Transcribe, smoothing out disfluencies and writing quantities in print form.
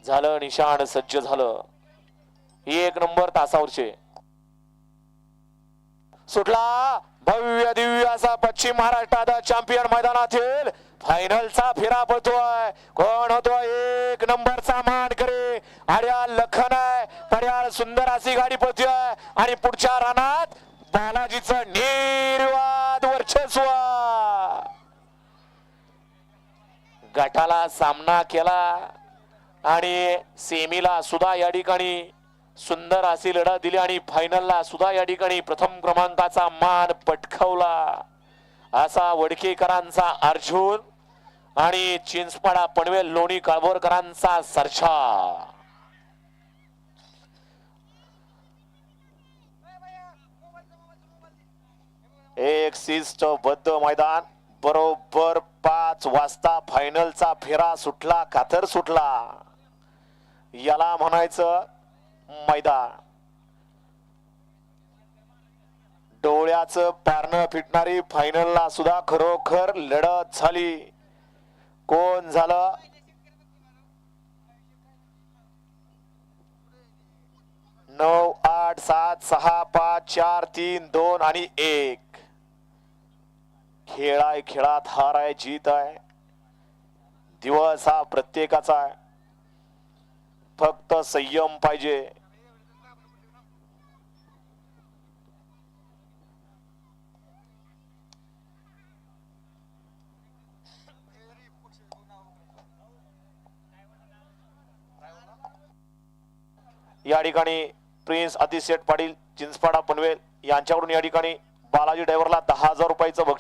झालं निशाण सज्ज झालं. एक नंबर तासावरचे सुटला भव्य दिव्य असा पश्चिम महाराष्ट्राचा चॅम्पियन मैदानातील फायनलचा फेरा पळतोय. कोण होतोय एक नंबरचा मानकरी? अड्याळ लखन आहे. पर्याळ सुंदर अशी गाडी पळतोय आणि पुढच्या रानात बालाजीचं निर्वाद वर्चस्व. गटाला सामना केला आणि सेमीला सुद्धा या ठिकाणी सुंदर अशी लढत दिली आणि फायनलला सुद्धा या ठिकाणी प्रथम क्रमांकाचा मान पटकावला. असा वडकेकरांचा अर्जुन आणि चिंचपाडा पनवेल लोणी काळभोरकरांचा सरछा. एक शिस्तबद्ध मैदान. बरोबर 5 वाजता फायनलचा फेरा सुटला, कातर सुटला. याला म्हणायचं मैदान. डोळ्याचं पारणं फिटणारी फायनलला सुद्धा खरोखर लढत झाली. कोण झालं? नऊ 8 7 6 5 4 3 2 आणि 1. खेळ आहे, खेळात हार आहे, जीत आहे. दिवस हा प्रत्येकाचा आहे. फक्त संयम पाहिजे. या ठिकाणी प्रिन्स आदिशेठ पाटील चिंचपाडा पनवेल यांच्याकडून या ठिकाणी बालाजी ड्रायव्हरला 10,000 रुपयाचं बक्षीस.